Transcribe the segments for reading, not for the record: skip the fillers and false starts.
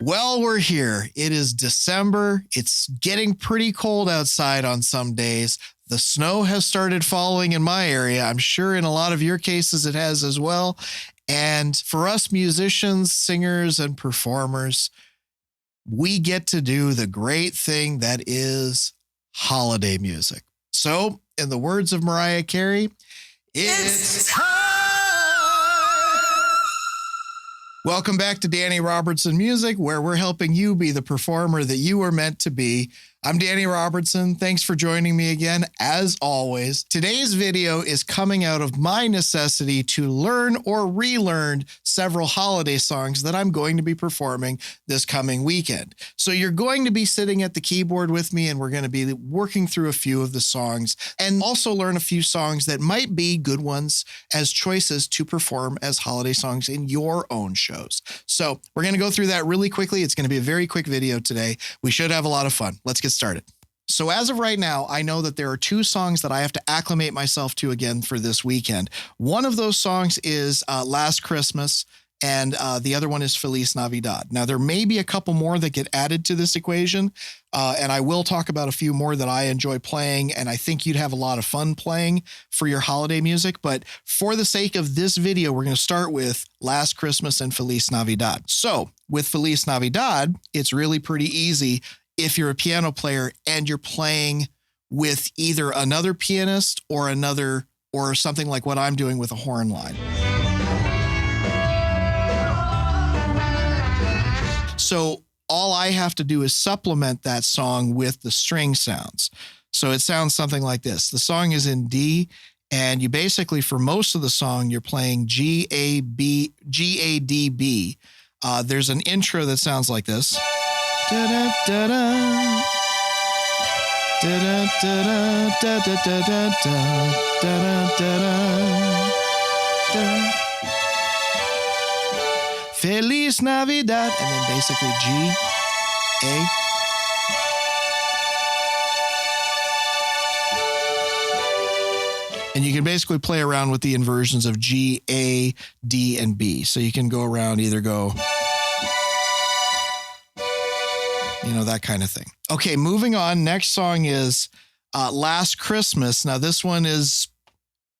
Well, we're here. It is December. It's getting pretty cold outside on some days. The snow has started falling in my area. I'm sure in a lot of your cases it has as well. And for us musicians, singers, and performers, we get to do the great thing that is holiday music. So, in the words of Mariah Carey, it's time. Welcome back to Danny Robertson Music, where we're helping you be the performer that you were meant to be. I'm Danny Robertson. Thanks for joining me again, as always. Today's video is coming out of my necessity to learn or relearn several holiday songs that I'm going to be performing this coming weekend. So you're going to be sitting at the keyboard with me, and we're going to be working through a few of the songs and also learn a few songs that might be good ones as choices to perform as holiday songs in your own shows. So we're going to go through that really quickly. It's going to be a very quick video today. We should have a lot of fun. Let's get started. So as of right now, I know that there are two songs that I have to acclimate myself to again for this weekend. One of those songs is Last Christmas, and the other one is Feliz Navidad. Now, there may be a couple more that get added to this equation, and I will talk about a few more that I enjoy playing, and I think you'd have a lot of fun playing for your holiday music. But for the sake of this video, we're going to start with Last Christmas and Feliz Navidad. So with Feliz Navidad, it's really pretty easy if you're a piano player and you're playing with either another pianist or something like what I'm doing with a horn line. So all I have to do is supplement that song with the string sounds. So it sounds something like this. The song is in D, and you basically, for most of the song, you're playing G, A, D, B. There's an intro that sounds like this. Da da da da. Da da da da da da da da da da. Feliz Navidad, and then basically G, A. And you can basically play around with the inversions of G, A, D, and B. So you can go around, either go, that kind of thing. Okay, moving on. Next song is Last Christmas. Now, this one is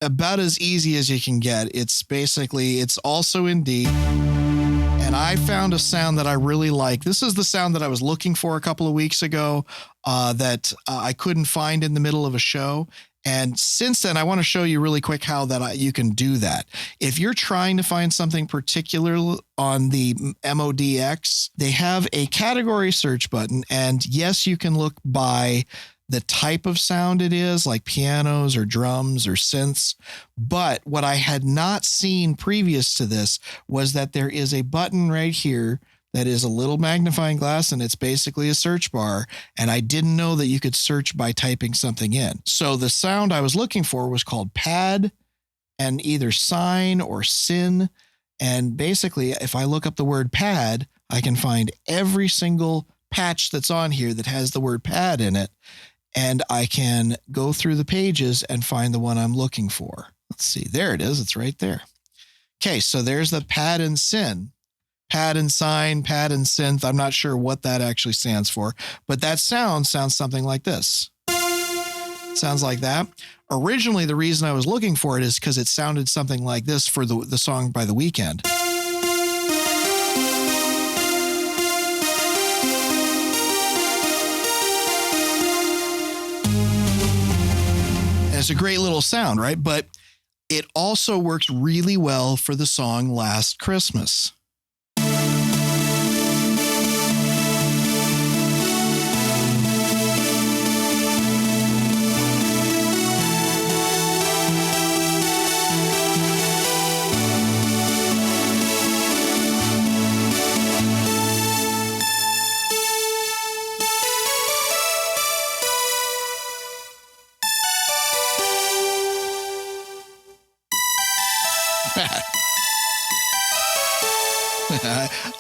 about as easy as you can get. It's also in D. And I found a sound that I really like. This is the sound that I was looking for a couple of weeks ago that I couldn't find in the middle of a show. And since then, I want to show you really quick how you can do that. If you're trying to find something particular on the MODX, they have a category search button. And yes, you can look by the type of sound it is, like pianos or drums or synths. But what I had not seen previous to this was that there is a button right here that is a little magnifying glass, and it's basically a search bar. And I didn't know that you could search by typing something in. So the sound I was looking for was called pad and either sine or sin. And basically, if I look up the word pad, I can find every single patch that's on here that has the word pad in it. And I can go through the pages and find the one I'm looking for. Let's see. There it is. It's right there. Okay, so there's the pad and sin. Pad and sine, pad and synth. I'm not sure what that actually stands for, but that sounds something like this. Sounds like that. Originally, the reason I was looking for it is because it sounded something like this for the song by The Weeknd. And it's a great little sound, right? But it also works really well for the song Last Christmas.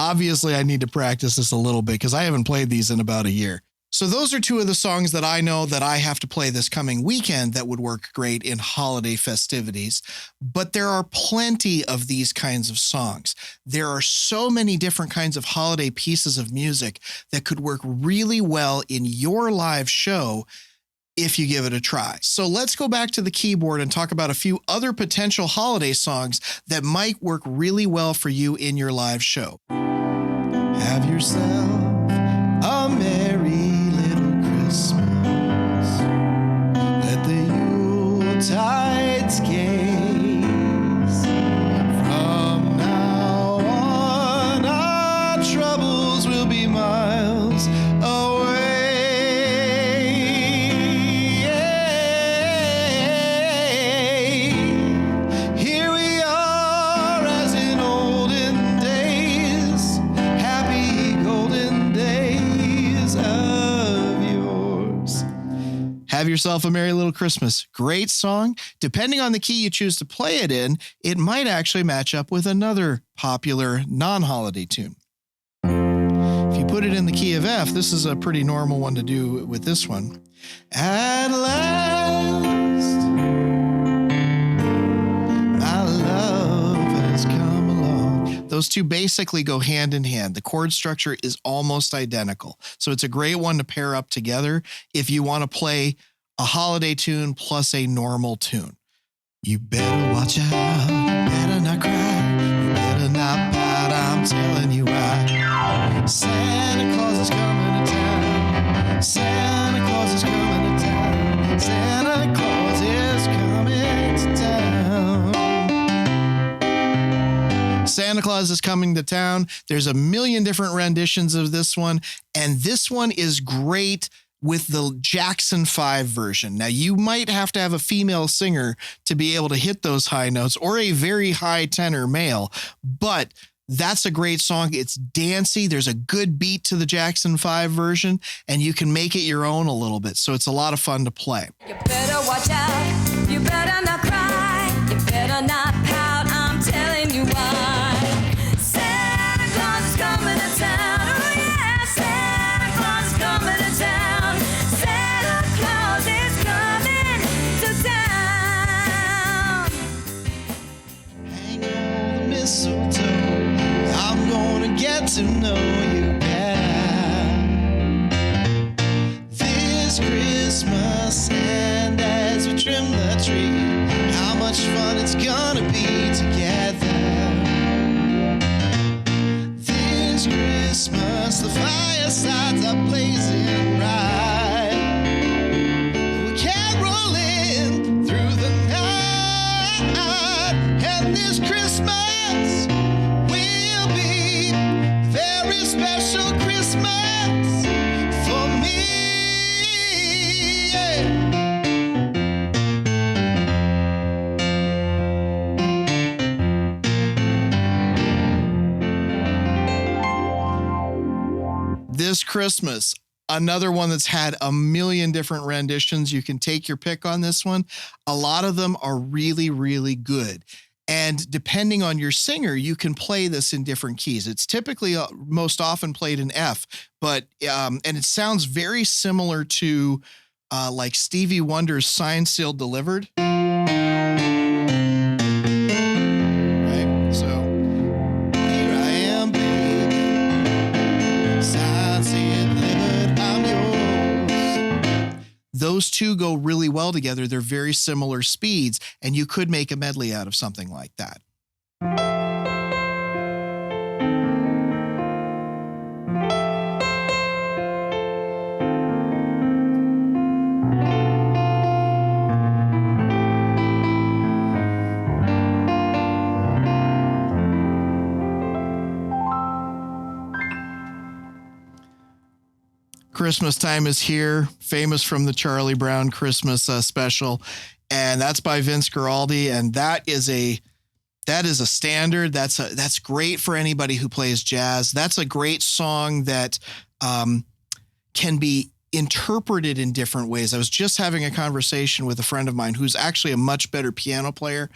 Obviously, I need to practice this a little bit because I haven't played these in about a year. So those are two of the songs that I know that I have to play this coming weekend that would work great in holiday festivities. But there are plenty of these kinds of songs. There are so many different kinds of holiday pieces of music that could work really well in your live show if you give it a try. So let's go back to the keyboard and talk about a few other potential holiday songs that might work really well for you in your live show. Have yourself a merry little Christmas. Let the Yuletides gaze. From now on, our troubles will be miles away. Here we are as in olden days, happy golden days of yours. Have yourself a merry little Christmas. Great song. Depending on the key you choose to play it in, it might actually match up with another popular non-holiday tune. If you put it in the key of F, this is a pretty normal one to do with this one. At last, my love has come along. Those two basically go hand in hand. The chord structure is almost identical. So it's a great one to pair up together if you want to play a holiday tune plus a normal tune. You better watch out, you better not cry, you better not pout, I'm telling you why. Santa Claus is coming to town, Santa Claus is coming to town, Santa Claus is coming to town. Santa Claus is coming to town. There's a million different renditions of this one, and this one is great with the Jackson 5 version. Now, you might have to have a female singer to be able to hit those high notes, or a very high tenor male, but that's a great song. It's dancey. There's a good beat to the Jackson 5 version, and you can make it your own a little bit. So it's a lot of fun to play. You better watch out. You better not cry. You better not pout. I'm telling you why. Santa Claus is coming to town. Oh yeah, Santa Claus is coming to town. Santa Claus is coming to town. Hang on the mistletoe. I'm gonna get to know you better this Christmas, and as we trim the tree, how much fun it's gonna be together. This Christmas, the firesides are blazing bright. We're caroling through the night, and this Christmas will be a very special Christmas for me. Yeah. This Christmas, another one that's had a million different renditions. You can take your pick on this one. A lot of them are really, really good. And depending on your singer, you can play this in different keys. It's typically most often played in F, but and it sounds very similar to like Stevie Wonder's Signed, Sealed, Delivered. Right? So here I am, baby. Signed, sealed, delivered, I'm yours. Those two go really well together. They're very similar speeds, and you could make a medley out of something like that. Christmas Time is Here, famous from the Charlie Brown Christmas special, and that's by Vince Guaraldi, and that is a standard. That's great for anybody who plays jazz. That's a great song that can be interpreted in different ways. I was just having a conversation with a friend of mine who's actually a much better piano player,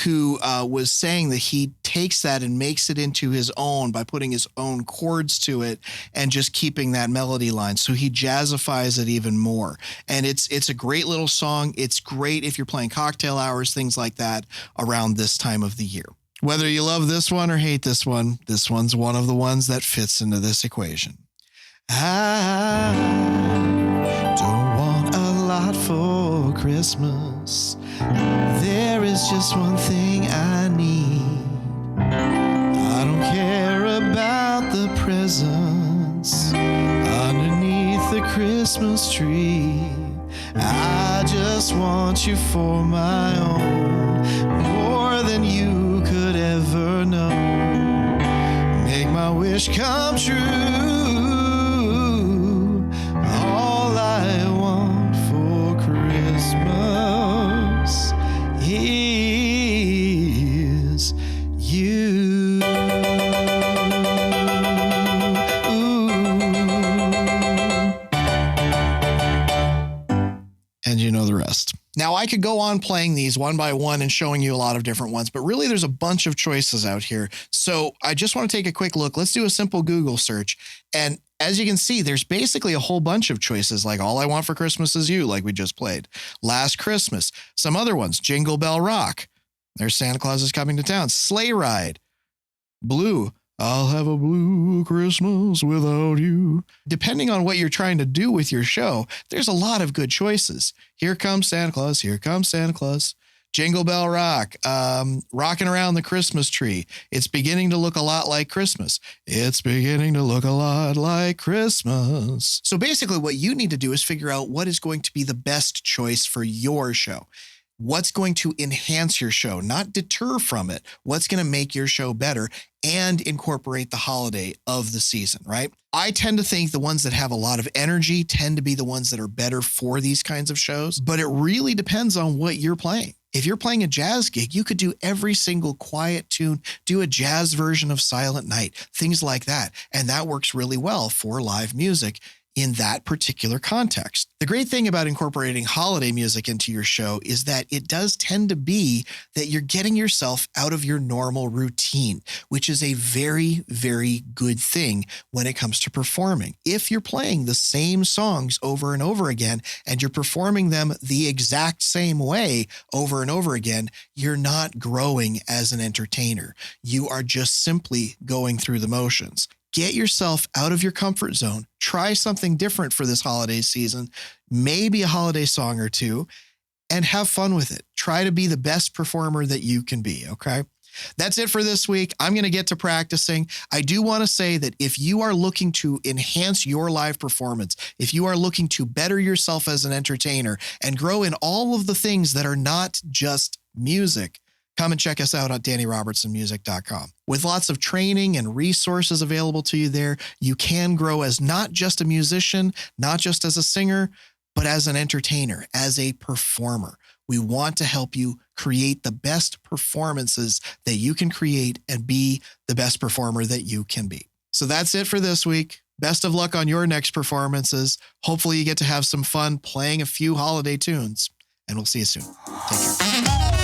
who was saying that he takes that and makes it into his own by putting his own chords to it and just keeping that melody line. So he jazzifies it even more. And it's a great little song. It's great if you're playing cocktail hours, things like that around this time of the year. Whether you love this one or hate this one's one of the ones that fits into this equation. I don't want a lot for Christmas. There is just one thing I need. I don't care about the presents underneath the Christmas tree. I just want you for my own, more than you could ever know. Make my wish come true. All I want for Christmas is you. And you know the rest. Now, I could go on playing these one by one and showing you a lot of different ones, but really there's a bunch of choices out here. So I just want to take a quick look. Let's do a simple Google search. And as you can see, there's basically a whole bunch of choices, like All I Want for Christmas Is You, like we just played. Last Christmas. Some other ones. Jingle Bell Rock. There's Santa Claus Is Coming to Town. Sleigh Ride. Blue. I'll have a blue Christmas without you. Depending on what you're trying to do with your show, there's a lot of good choices. Here Comes Santa Claus. Here Comes Santa Claus. Jingle Bell Rock. Rocking Around the Christmas Tree. It's beginning to look a lot like Christmas. It's beginning to look a lot like Christmas. So basically what you need to do is figure out what is going to be the best choice for your show. What's going to enhance your show, not deter from it. What's going to make your show better and incorporate the holiday of the season, right? I tend to think the ones that have a lot of energy tend to be the ones that are better for these kinds of shows, but it really depends on what you're playing. If you're playing a jazz gig, you could do every single quiet tune, do a jazz version of Silent Night, things like that. And that works really well for live music in that particular context. The great thing about incorporating holiday music into your show is that it does tend to be that you're getting yourself out of your normal routine, which is a very, very good thing when it comes to performing. If you're playing the same songs over and over again, and you're performing them the exact same way over and over again, you're not growing as an entertainer. You are just simply going through the motions. Get yourself out of your comfort zone. Try something different for this holiday season, maybe a holiday song or two, and have fun with it. Try to be the best performer that you can be, okay? That's it for this week. I'm going to get to practicing. I do want to say that if you are looking to enhance your live performance, if you are looking to better yourself as an entertainer and grow in all of the things that are not just music, come and check us out at DannyRobertsonMusic.com. With lots of training and resources available to you there, you can grow as not just a musician, not just as a singer, but as an entertainer, as a performer. We want to help you create the best performances that you can create and be the best performer that you can be. So that's it for this week. Best of luck on your next performances. Hopefully you get to have some fun playing a few holiday tunes, and we'll see you soon. Take care.